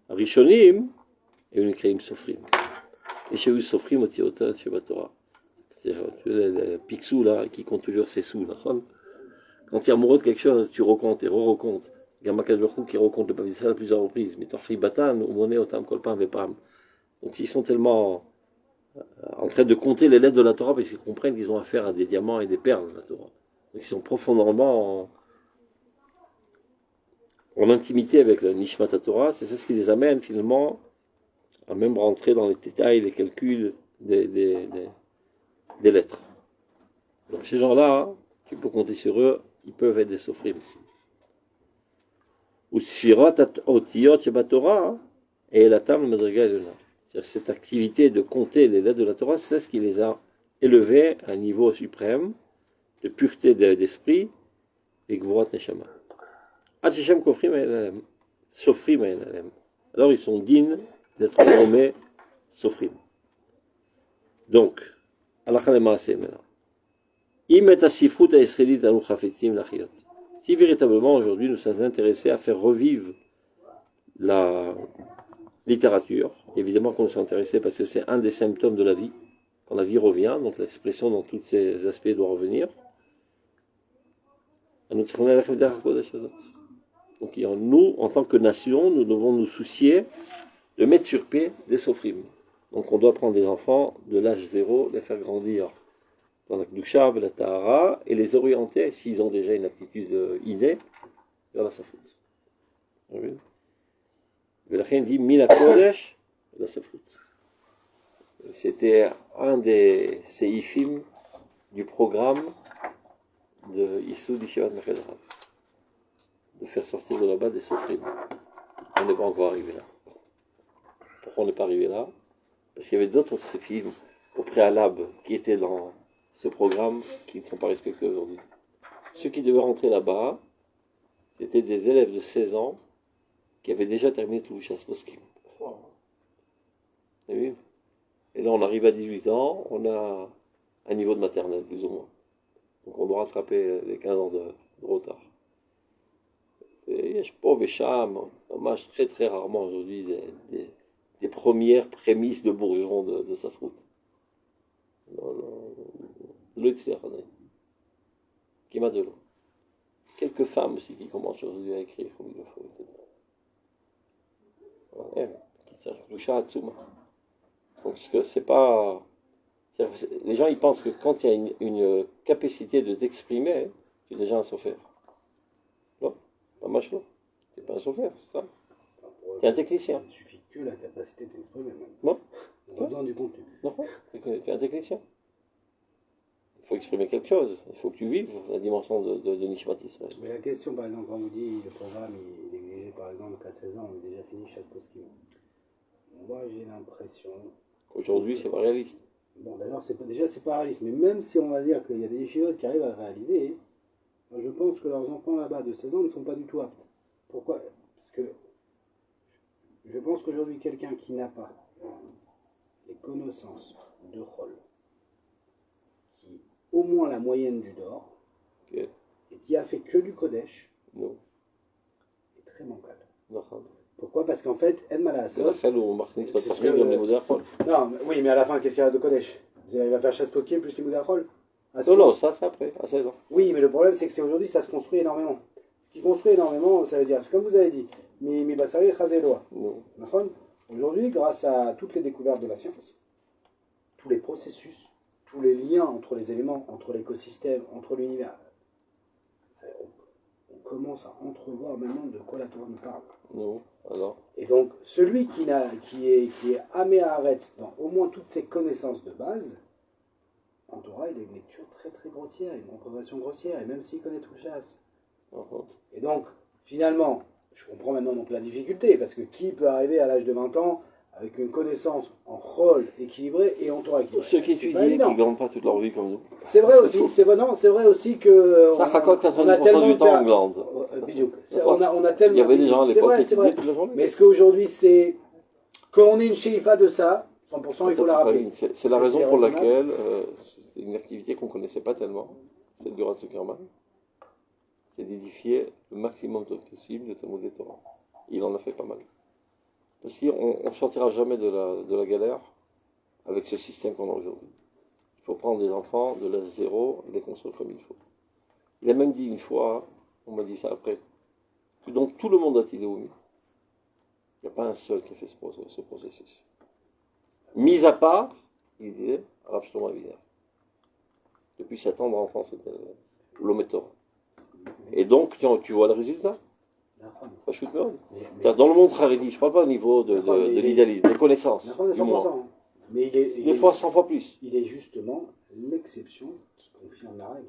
Rishonim, et une créim Sofrim. Et chez eux, Sofrim, Otiota, Shevat Torah. C'est le Picsou là, qui compte toujours ses sous. Là. Quand tu es amoureux de quelque chose, tu recomptes et re-recomptes. Gamma Kadjochou qui recompte le Pavisra à plusieurs reprises. Mais Torchi Batan, ou Moné, Otam, Kolpam, Vepam. Donc ils sont tellement en train de compter les lettres de la Torah parce qu'ils comprennent qu'ils ont affaire à des diamants et des perles de la Torah. Donc ils sont profondément en intimité avec le Nishmat Torah. C'est ça ce qui les amène finalement à même rentrer dans les détails, les calculs des lettres. Donc ces gens-là, tu peux compter sur eux, ils peuvent être des sofrim. Ou Sfirat Otiyot Shabbat Torah et la Tam Madriga Elena. C'est-à-dire cette activité de compter les lettres de la Torah, c'est ce qui les a élevés à un niveau suprême de pureté d'esprit et Gvurat Neshama. Ad Shechem Kofrim Elalem, Sofrim Elalem. Alors ils sont dignes d'être nommés Sofrim. Donc, Alakha Lemaaseh maintenant. Si véritablement aujourd'hui nous sommes intéressés à faire revivre la littérature, évidemment qu'on s'est intéressé parce que c'est un des symptômes de la vie, quand la vie revient, donc l'expression dans tous ses aspects doit revenir. Donc nous, en tant que nation, nous devons nous soucier de mettre sur pied des sofrim. Donc on doit prendre des enfants de l'âge 0, les faire grandir dans la Kedusha, la Tahara, et les orienter, s'ils ont déjà une aptitude innée, vers la Safrut. Velachin dit Mina Kodesh, la Safrut. C'était un des séifim du programme de Issou d'Ishivat Mechedrav, de faire sortir de là-bas des Sofrim. On n'est pas encore arrivé là. Pourquoi on n'est pas arrivé là? Parce qu'il y avait d'autres séifim au préalable qui étaient dans ce programme qui ne sont pas respectés aujourd'hui. Ceux qui devaient rentrer là-bas, c'était des élèves de 16 ans qui avaient déjà terminé tout le chasse poskim. Et là, on arrive à 18 ans, on a un niveau de maternelle, plus ou moins. Donc on doit rattraper les 15 ans de retard. Et je pauvre Cham, on mange très très rarement aujourd'hui des premières prémices de bourgeon de sa fruite. De l'eau qui m'a de l'eau. Quelques femmes aussi qui commencent aujourd'hui à écrire comme il le faut, etc. Qui s'appellent Lusha Hatsuma. Donc c'est pas. Les gens ils pensent que quand il y a une capacité de t'exprimer, tu es déjà un sophère. Non, pas machin. Tu n'es pas un sophère, c'est ça. Tu es un technicien. Il suffit que la capacité de t'exprimer même. Non. Dans du contenu. Non, tu es un technicien. Il faut exprimer quelque chose, il faut que tu vives la dimension de Nishmat Israël. Mais la question, par exemple, quand on vous dit le programme, il exigeait par exemple qu'à 16 ans, on ait déjà fini chasse poskim. Moi, j'ai l'impression. Aujourd'hui, c'est pas réaliste. Bon, d'ailleurs, déjà, c'est pas réaliste, mais même si on va dire qu'il y a des chivotes qui arrivent à le réaliser, moi, je pense que leurs enfants là-bas de 16 ans ne sont pas du tout aptes. Pourquoi? Parce que je pense qu'aujourd'hui, quelqu'un qui n'a pas les connaissances de rôle, qui au moins la moyenne du Dor, Okay. et qui a fait que du Kodesh, Non. est très bancal. Non. Pourquoi? Parce qu'en fait, En Malasot. C'est Non, oui, mais à la fin, qu'est-ce qu'il y a de Kodesh? Il va faire chasse pokim plus Timoud Achol? Non, ça c'est après, à 16 ans. Oui, mais le problème, c'est que aujourd'hui, ça se construit énormément. Ce qui construit énormément, ça veut dire, c'est comme vous avez dit, mi basari chazeloa. Aujourd'hui, grâce à toutes les découvertes de la science, tous les processus, tous les liens entre les éléments, entre l'écosystème, entre l'univers, on commence à entrevoir maintenant de quoi la Torah nous parle. Non, alors. Et donc, celui qui est améharetz dans au moins toutes ses connaissances de base, en Torah, il a une lecture très très grossière, une compréhension grossière, et même s'il connaît tout le chasse. Et donc, finalement, je comprends maintenant donc la difficulté, parce que qui peut arriver à l'âge de 20 ans avec une connaissance en rôle équilibrée et en Torah équilibrée. Ceux qui C'est étudient, pas qui évident. ne glandent pas toute leur vie comme nous. C'est vrai aussi, c'est vrai aussi que Ça raconte on a 90% tellement du temps en glande. On a tellement. Il y avait des gens à C'est l'époque vrai, qui c'est vrai. étudiaient toute la journée. Mais est-ce qu'aujourd'hui c'est quand on est une sheifa de ça, 100% il faut la rappeler. C'est la raison C'est pour raisonnable. laquelle c'est une activité qu'on ne connaissait pas tellement, celle du Rav Zuckerman, c'est d'édifier le maximum possible de Talmud et Torah. Il en a fait pas mal. Parce qu'on ne sortira jamais de la galère avec ce système qu'on a aujourd'hui. Il faut prendre des enfants de l'âge zéro et les construire comme il faut. Il a même dit une fois, on m'a dit ça après, que dans tout le monde a Tiléoumi, il n'y a pas un seul qui a fait ce processus. Mis à part, il disait, Rav Shlomo Aviner. Depuis 7 ans, l'enfant, c'était l'homme Torah. Et donc, tu vois le résultat. Pas shoot mode. Dans le monde haredi, je ne parle pas au niveau de l'idéalisme, des connaissances, du moins. Mais Des fois, 100 fois plus. Il est justement l'exception qui confirme la règle.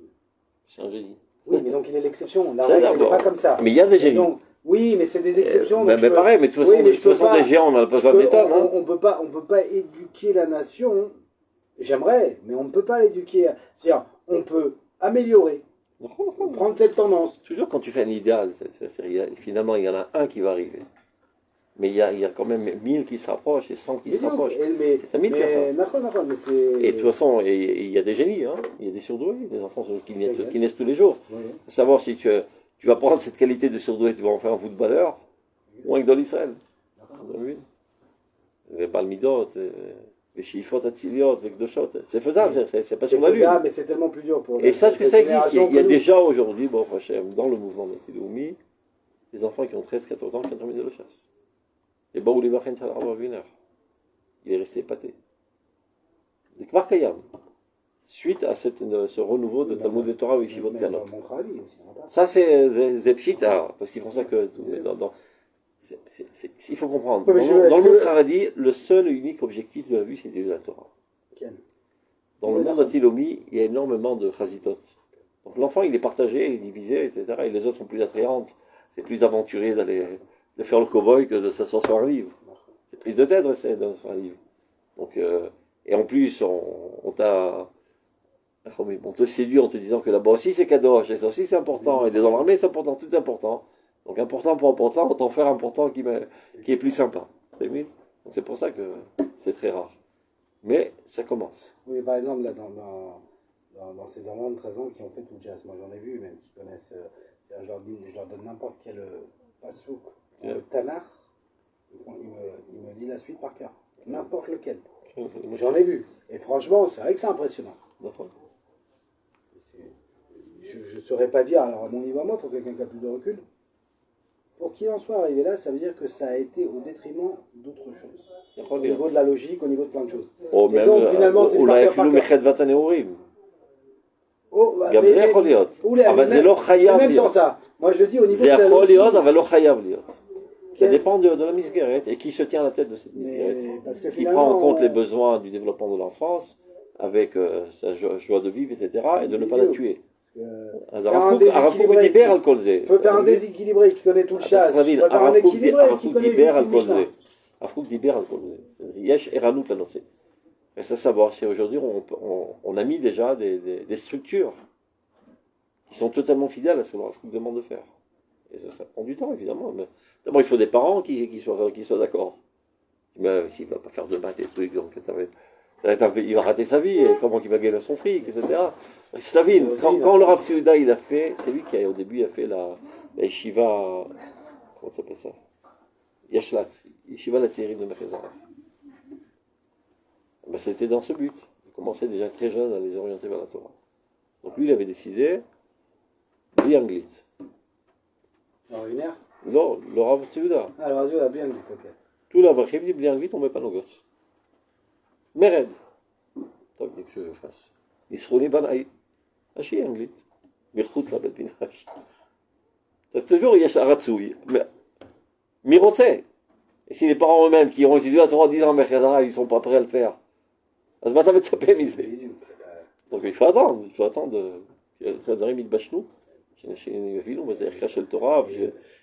C'est un génie. Oui, mais donc il est l'exception. La C'est règle n'est d'abord. pas comme ça. Mais il y a des Et génies. donc, oui, mais c'est des exceptions. Mais pareil, mais de toute façon, oui, mais je peux pas- des géants, on n'a pas besoin d'étonne. Hein. On peut pas éduquer la nation. J'aimerais, mais on ne peut pas l'éduquer. C'est-à-dire, on peut améliorer, prendre cette tendance. Toujours quand tu fais un idéal, finalement, il y en a un qui va arriver. Mais il y a quand même 1000 qui se rapprochent et 100 qui se rapprochent. C'est un mythe, Mais c'est... Et de toute façon, il y a des génies, hein. Il y a des surdoués, des enfants qui naissent tous les jours. Oui. Faut savoir si tu vas prendre cette qualité de surdoué, tu vas en faire un footballeur ou un Gdol Israël. Vous avez vu les Balmidot, les Shifot Atziliot, les Gdoshot, c'est faisable, c'est pas sur la lune. Mais c'est tellement plus dur pour Et sache que ça existe. Il y a des déjà aujourd'hui, bon, dans le mouvement de Tiloumi, des enfants qui ont 13-14 ans qui ont terminé la chasse. Et bon, les Bachen Salar Wiener, il est resté épaté. C'est Kvar Kayam. Suite à ce renouveau de Talmud et Torah ou Yeshivot Kanot. Ça, c'est Zepchita, parce qu'ils font ça que. Il faut comprendre. Ouais, Dans le monde Haredi, le seul et unique objectif de la vie, c'est d'étudier la Torah. Dans le monde Atilomi, il y a énormément de chazitot. Donc l'enfant, il est partagé, il est divisé, etc. Et les autres sont plus attrayantes. C'est plus aventurier de faire le cow-boy que de s'asseoir sur un livre. C'est prise de tête de rester sur un livre. Donc, et en plus, on te séduit en te disant que là-bas aussi c'est kadosh, et ça aussi c'est important, et dans l'armée c'est important, tout est important. Donc important pour important, autant faire important qui est plus sympa. Donc c'est pour ça que c'est très rare. Mais ça commence. Oui, par exemple, là, dans ces enfants de 13 ans qui ont fait tout le jazz, moi j'en ai vu même qui connaissent, je leur donne n'importe quel pasouk, le Tanakh, il me dit la suite par cœur, n'importe lequel. J'en ai vu. Et franchement, c'est vrai que c'est impressionnant. Je ne saurais pas dire, alors à mon niveau à moi, pour quelqu'un qui a plus de recul, pour qu'il en soit arrivé là, ça veut dire que ça a été au détriment d'autres choses. Au niveau de la logique, au niveau de plein de choses. Oh, et donc finalement, c'est אולי par אפילו cœur. מחדוות הנעורים. Oh, גם זה יכול להיות. אבל זה לא חייב même sans להיות. ça. Moi je dis au niveau זה de la יכול logique. להיות, אבל לא חייב להיות. Ça dépend de la misguerette et qui se tient à la tête de cette misguerette. Parce que Qui prend en compte les besoins du développement de l'enfance avec sa joie de vivre, etc. et de ne pas la tuer. הרב קוק דיבר על כל זה. Il faut faire un déséquilibré qui connaît tout le chasse. Il faut faire un הרב קוק équilibré qui connaît דיבר על tout כל le זה. Mishnah. הרב קוק דיבר על כל זה. יש ערנות לנושא. Et ça savoir, c'est aujourd'hui on a mis déjà des structures qui sont totalement fidèles à ce que le Rav Kook demande de faire. Et ça prend du temps, évidemment. Mais d'abord, il faut des parents qui soient d'accord. Mais s'il ne va pas faire de maths et trucs, donc ça va être un peu, il va rater sa vie, et comment il va gagner son fric, etc. Stavine, quand le Rav Seuda il a fait, c'est lui qui au début a fait la yeshiva, comment ça s'appelle ça? Yashlat, yeshiva la série de Mechezara. Ben, c'était dans ce but. Il commençait déjà très jeune à les orienter vers la Torah. Donc lui, il avait décidé, bli anglit. Ordinaire. Non, le Rav Seuda. Ah, le radio a bien dit, ok. Tout l'Avrachim dit bli anglit, on ne met pas nos gosses. Mered. Toi, dès que je fasse. Nisrouni banaï. Hachi anglit. Mirchut la bête binash. Toujours, il y a Sharatsoui. Mais, Mirotse. Et si les parents eux-mêmes qui ont étudié la Torah 10 ans en Merkazara, ils ne sont pas prêts à le faire. אז מה אתה מצפה מזה? Donc il faut attendre. Il faut attendre. Chazarim Itbashnu. on va dire cacher le Torah,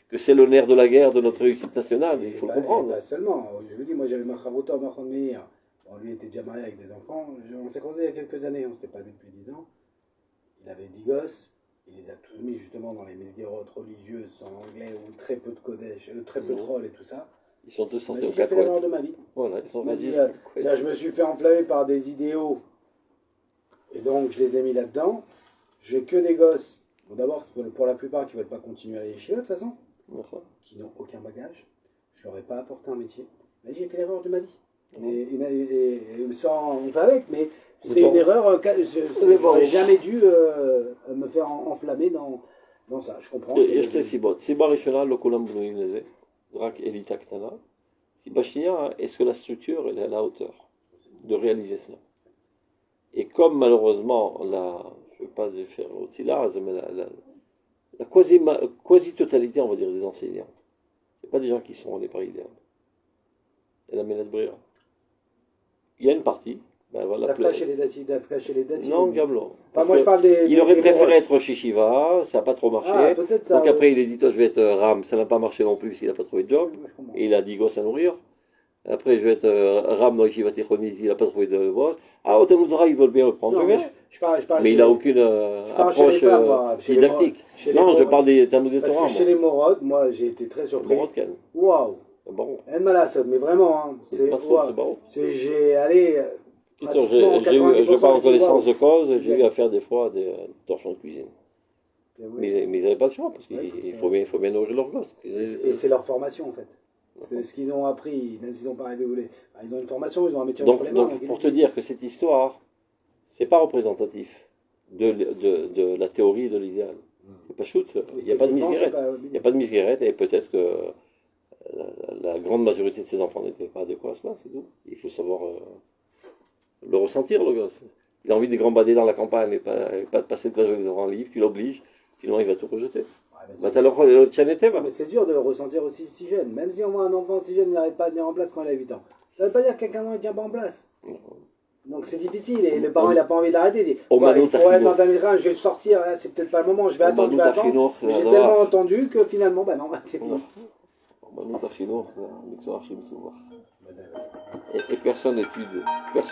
que c'est le nerf de la guerre de notre réussite nationale, il faut le comprendre. Pas seulement. Je vous dis, moi j'avais ma Chavota, ma Meir. Bon, lui était déjà marié avec des enfants. On s'est croisés il y a quelques années, on ne s'était pas vu depuis 10 ans. Il avait 10 gosses. Il les a tous mis justement dans les mesguérotes religieuses en anglais où très peu de Kodesh, très peu de rôle et tout ça. Ils sont tous sortis au J'ai fait l'erreur de ma vie. Voilà, ils sont Là, je me suis fait enflammer par des idéaux. Et donc, je les ai mis là-dedans. J'ai que des gosses, bon, d'abord, pour la plupart, qui ne veulent pas continuer à aller chez eux, de toute façon, qui n'ont aucun bagage. Je ne leur ai pas apporté un métier. Mais j'ai fait l'erreur de ma vie. Et sans on fait avec, mais c'était une erreur. Je n'aurais jamais dû me faire enflammer dans ça. Je comprends. יש שתי סיבות. סיבה ראשונה, לא כולם בנויים לזה, רק אליטה קטנה. סיבה שנייה, est-ce que la structure elle est à la hauteur de réaliser ça. Et comme malheureusement, je ne veux pas faire aussi large, mais la quasi-totalité, on va dire, des enseignants, ce pas des gens qui sont allés par idéal. Et la Ménat Bria. Il y a une partie. Ben voilà, d'afcacher les dates. Non, Gamlo. Enfin, moi, je parle il aurait préféré être Shishiva, ça n'a pas trop marché. Ah, peut-être ça, donc après, il a dit, toi, je vais être Ram, ça n'a pas marché non plus, s'il n'a pas trouvé de job. Et il a 10 gosses à nourrir. Après, je vais être Ram dans Yeshiva Tichonit, il n'a pas trouvé de boss. Ah, au Talmud Torah, ils veulent bien le prendre, non, je viens. Mais il n'a aucune approche didactique. Non, je parle des Talmud Torah. Parce que chez les Morod, moi, j'ai été très surpris. Waouh! Mais vraiment, hein, j'ai allé. Je parle en connaissance de cause, j'ai eu à faire des fois des torchons de cuisine. Mais ils n'avaient pas de choix, parce qu'il faut bien nourrir leurs gosses. Et c'est leur formation, en fait. Ce qu'ils ont appris, même s'ils n'ont pas arrivé où les... Ils ont une formation, ils ont un métier entre les mains. Donc, pour te dire que cette histoire, c'est pas représentatif de la théorie de l'idéal. C'est pas shoot, il n'y a pas de misguérette. Il n'y a pas de misguérette, et peut-être que la grande majorité de ces enfants n'étaient pas adéquats à cela, c'est tout. Il faut savoir le ressentir, le gosse. Il a envie de gambader dans la campagne et pas de passer le plage devant un livre, tu l'obliges, sinon il va tout rejeter. Mais c'est dur de le ressentir aussi si jeune. Même si on voit un enfant si jeune, il n'arrive pas à tenir en place quand il a 8 ans. Ça ne veut pas dire que quelqu'un ne tient pas en place. Donc c'est difficile. Et le parent, il n'a pas envie d'arrêter. Il dit, il faut être dans ta migraine, je vais sortir, c'est peut-être pas le moment, je vais attendre. Mais j'ai tellement entendu que finalement, bah non, c'est fini. Et personne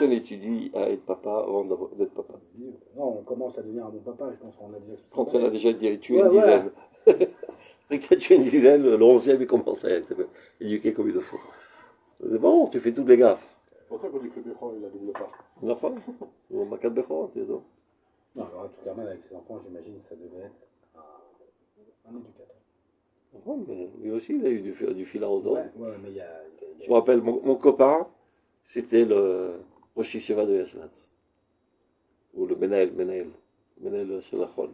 n'étudie à être papa avant d'être papa. Non, on commence à devenir un bon papa, je pense qu'on a déjà... Quand on a déjà tué une dizaine. Après que tu as tué une dizaine, le 11e, il commence à être éduqué comme il le faut. C'est bon, tu fais toutes les gaffes. C'est pour ça qu'on dit que Béchor, il a double part. On a pas. On m'a 4 Béchor, tu sais donc. Non, alors en tout cas, même avec ses enfants, j'imagine que ça devait être un éducateur. Ouais, mais lui aussi, il a eu du fil à retordre. Ouais, mais il y a... Je me rappelle, mon copain, c'était le Rosh Yeshiva de Yashlatz. Ou le Menael Shalachon.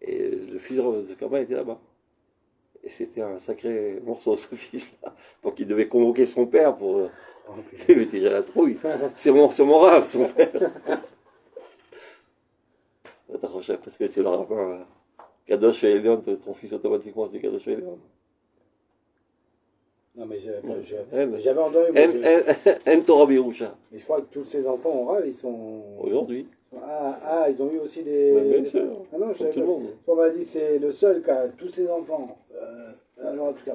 Et le fils de copain était là-bas. Et c'était un sacré morceau, ce fils-là. Donc il devait convoquer son père pour... Il avait déjà la trouille. C'est mon rave, son père. Parce que c'est le rabbin... Kadosh et Elion, ton fils automatiquement c'est Kadosh et Elion. Non, mais j'avais entendu. En Torah Birusha. Mais je crois que tous ces enfants en rêve, ils sont. Aujourd'hui. Ils ont eu aussi des. Bien sûr. Ah non, tout le monde. On m'a dit c'est le seul qui a tous ses enfants. Alors, en tout cas.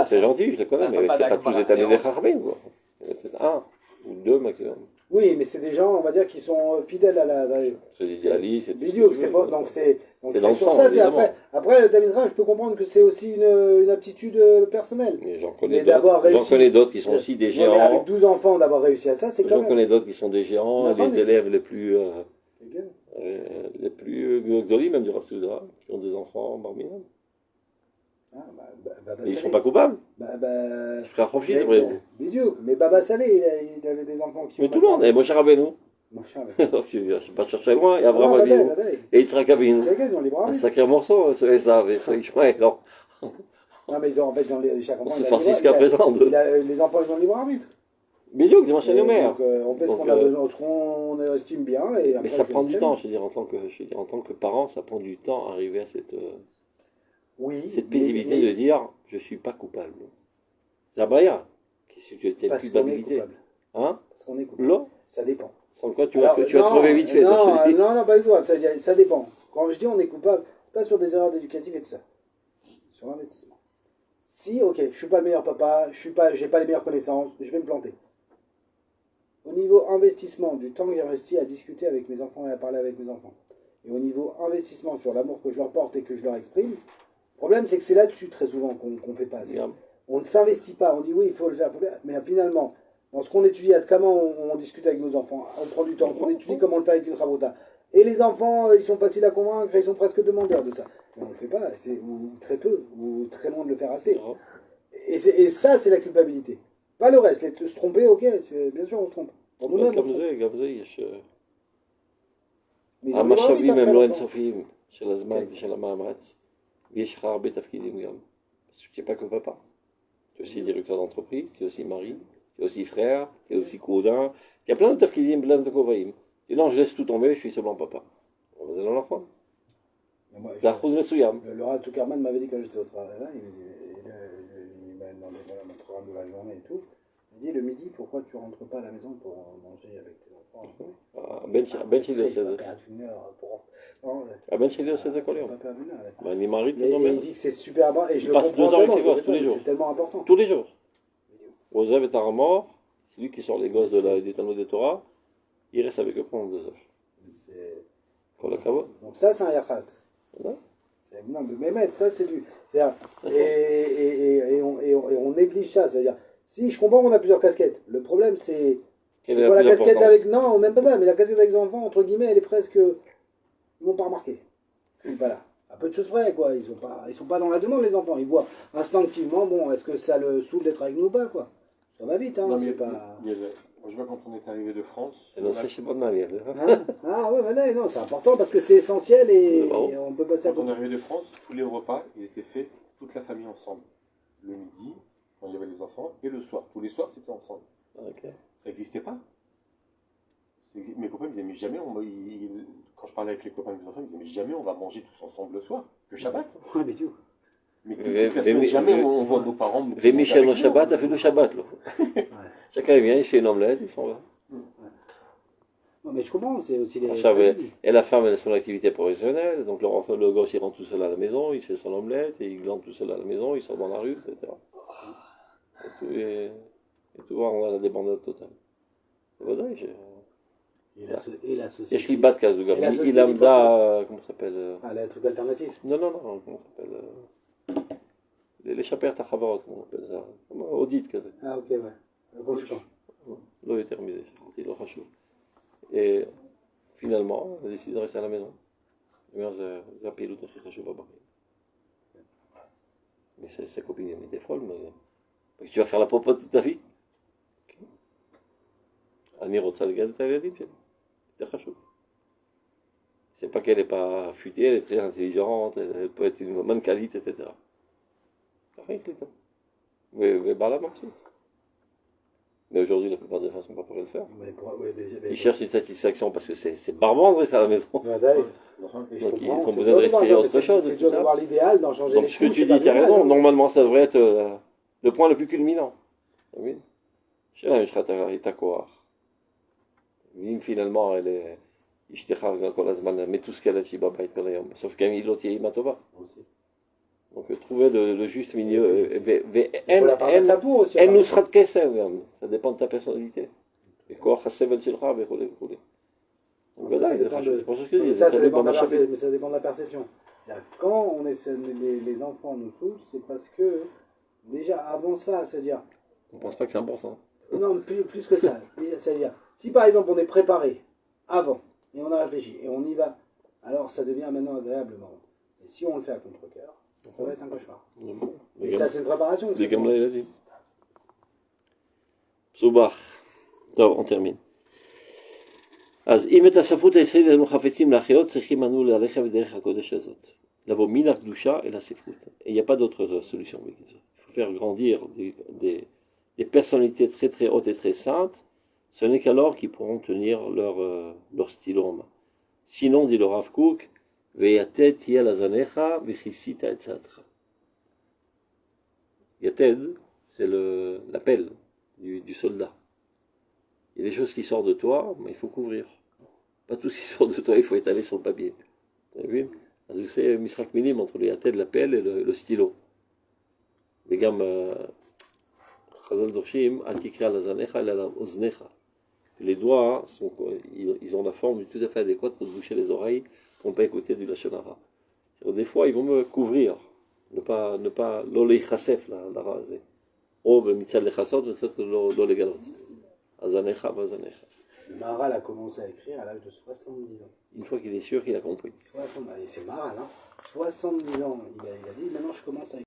C'est gentil, je le connais, mais c'est pas tous les années des Charbin, quoi. C'est un ou deux maximum. Oui, mais c'est des gens, on va dire, qui sont fidèles à la. C'est des idéalistes. C'est vidéo, c'est pas. Donc c'est dans le sur sang, ça, évidemment. Après, le Tamidra, je peux comprendre que c'est aussi une aptitude personnelle. Mais j'en connais d'autres qui sont aussi des géants. Mais avec 12 enfants, d'avoir réussi à ça, c'est quand même. J'en connais d'autres qui sont des géants, les élèves les plus gdolim, même du Rav Soudra, qui ont des enfants barminam. Mais ils ne sont pas coupables. Frère Khofji, devrait vous. Vidéo, mais Baba Salé, il avait des enfants qui. Mais tout le monde, et Moshe Rabbeinu. Donc, je ne vais pas chercher loin, et Abraham Avinu, et Yitzhak Avinu. Un sacré morceau, ce Esav et ce Ishmael. Non, mais ils ont, en fait, chaque enfant. C'est Francisca présent. Les enfants, ils ont libre arbitre. Mais donc, dimanche à mère. On fait ce qu'on estime bien. Mais ça prend du temps, je veux dire, en tant que parent, ça prend du temps à arriver à cette paisibilité de dire je ne suis pas coupable. C'est un baïa. Qu'est-ce que tu as une culpabilité? Hein? Parce qu'on est coupable. Là, ça dépend. Sans quoi tu Alors, vas crever vite fait. Non, donc je dis. non, pas du tout. Ça dépend. Quand je dis on est coupable, c'est pas sur des erreurs éducatives et tout ça. Sur l'investissement. Si, ok, je suis pas le meilleur papa, j'ai pas les meilleures connaissances, je vais me planter. Au niveau investissement, du temps que j'ai investi à discuter avec mes enfants et à parler avec mes enfants, et au niveau investissement sur l'amour que je leur porte et que je leur exprime, le problème c'est que c'est là-dessus très souvent qu'on fait pas assez. Bien. On ne s'investit pas, on dit oui, il faut le faire, mais finalement, dans ce qu'on étudie, comment on discute avec nos enfants, on prend du temps, on étudie comment le faire avec une rabota. Et les enfants, ils sont faciles à convaincre, ils sont presque demandeurs de ça. Mais on ne le fait pas, ou très peu, ou très loin de le faire assez. Non. Et ça, c'est la culpabilité. Pas le reste, se tromper, ok, bien sûr on se trompe. Pour nous-mêmes, on se trompe. גם זה יש Mais ils ont le droit, oui, המשאבים d'après הם לא longtemps. אינסופיים של הזמן כן. ושל המאמץ, ויש לך הרבה תפקידים גם. Parce que tu n'es pas que papa. Tu es aussi directeur d'entreprise, tu es aussi mari, tu es aussi frère, tu es aussi cousin. Il y a plein de תפקידים, plein de כובעים. Et non, je laisse tout tomber, je suis seulement papa. זה לא נכון. Mais moi, זה אחוז מסוים. le Rav Zuckerman m'avait dit quand j'étais au travail là, il m'a demandé voilà, mon programme de la journée et tout. Il dit le midi, pourquoi tu rentres pas à la maison pour manger avec tes enfants? הבן שלי עושה את זה. הבן שלי עושה את זה כל יום. אני מעריץ אותו Il מאוד. dit que c'est super bon et je Il le passe comprends 2 heures avec tellement, ses je le gosses tous les répète, jours. c'est tellement important. Tous les jours. Ozev et Taramor, c'est lui qui sort les gosses du Talmud de Torah, il reste avec eux pendant 2 heures. C'est- Pour le kavod. Donc ça, c'est un yachas. Ouais. Non, mais Mehmet, ça c'est du... Et on néglige ça, c'est-à-dire, si je comprends qu'on a plusieurs casquettes, le problème c'est... Quelle est Quoi, la la plus casquette importante? avec... Non, même pas ça, mais la casquette avec les enfants, entre guillemets, elle est presque... Ils vont pas remarquer. Je suis pas là. À peu de choses près, quoi. Ils sont pas dans la demande, les enfants. Ils voient instinctivement, bon, est-ce que ça le saoule d'être avec nous ou pas, quoi. Ça va vite, hein. Non, mais C'est pas... moi, je vois quand on est arrivé de France, C'est le sachet bon navire. Hein ah ouais, mais non, c'est important parce que c'est essentiel et on peut passer à quand on côté. est arrivé de France, tous les repas, ils étaient faits toute la famille ensemble. Le midi, quand il y avait les enfants, et le soir. Tous les soirs, c'était ensemble. Ok. Ça n'existait pas. Mes copains me disaient, mais jamais, quand je parlais avec les copains de mes enfants, ils me disaient, mais jamais on va manger tous ensemble le soir, que Shabbat. Ouais, mais tu vois. Mais toute la semaine, jamais on voit nos parents. Vémichel au Shabbat, a fait le Shabbat. Là. Chacun vient, il fait une omelette, il s'en va. Non, mais je comprends, c'est aussi les... Et la femme, elle a son activité professionnelle, donc le gosse, il rentre tout seul à la maison, il fait son omelette, et il glande tout seul à la maison, il sort dans la rue, etc. Et tout va, on a la débandade totale. C'est vrai, Et la société. יש לי בת כזו גם, Et la היא société למדה, comment ça s'appelle? Ah, le truc alternatif. Non, comment ça s'appelle? לשפר את החברות, comment on appelle ça? אודית כזה. Ah, ok, ouais. Consultant. לא יותר מזה, שכחתי, לא חשוב. Et finalement, elle a décidé de rester à la maison. זה הפעילות הכי חשובה בחיים. Mais sa copine, elle était folle, mais... Parce que tu vas faire la popote toute ta vie. אני רוצה לגדל את הילדים שלי. זה חשוב. C'est pas qu'elle n'est pas futée, elle est très intelligente, elle peut être une manqualite, etc. Rien que les temps. Mais Bala marche. Mais aujourd'hui, la plupart des gens ne sont pas prêts à le faire. Ils cherchent une satisfaction parce que c'est barbant de rester à la maison. Donc ils ont besoin de respirer autre chose. C'est dur de voir l'idéal, d'en changer les Donc ce que tu dis, tu as raison. Normalement, ça devrait être le point le plus culminant. Oui. Je sais pas, finalement, elle est... mais tout ce qu'elle a dit, sauf qu'elle לא תהיה אימא טובה. Donc trouver le juste milieu. אין נוסחת קסם גם, ça dépend de ta personnalité. וכוח הסבל שלך וכו' וכו'. ודאי, זה חשוב, c'est pour ça que je dis, ça dépend de la perception. Quand les enfants nous saoulent, c'est parce que, déjà avant ça, c'est-à-dire... On ne pense pas que c'est important. Non, plus que ça. C'est-à-dire, si par exemple on est préparé avant, et on a réfléchi, et on y va, alors ça devient maintenant agréablement. Et si on le fait à contre-cœur, ça va être un cauchemar. Et ça, c'est une préparation. C'est comme là, il a dit. Soubach. טוב, on termine. אז אם את הספרות הישראלית אנו חפצים להחיות, צריכים אנו ללכת בדרך הקודש הזאת. לבוא מן הקדושה אל הספרות. Et il n'y a pas d'autre solution. Il faut faire grandir des personnalités très très hautes et très saintes. Ce n'est qu'alors qu'ils pourront tenir leur stylo en main. Sinon, dit le Rav Kook, Veyated yel azanecha vechisita etzatra. Yated, c'est l'appel du soldat. Il les choses qui sortent de toi, il faut couvrir. Pas tout ce qui sort de toi, il faut étaler sur le papier. Vous avez vu? Vous savez, misrak minim entre le yatel, la pelle et le stylo. Mais gam, chazal dorshim, atikra la zanecha, la oznecha. Les doigts, ils ont la forme tout à fait adéquate pour boucher les oreilles, pour ne pas écouter du lachon hara. Des fois, ils vont me couvrir, ne pas, l'olé chasef, la rasée. Ou mitzal le chasot, mitzal l'olé galot. Azanecha, bazanecha. Le Maharal a commencé à écrire à l'âge de 70 ans. Une fois qu'il est sûr qu'il a compris. 60, allez, c'est Maharal, hein. 70 ans, il a dit, maintenant je commence à écrire.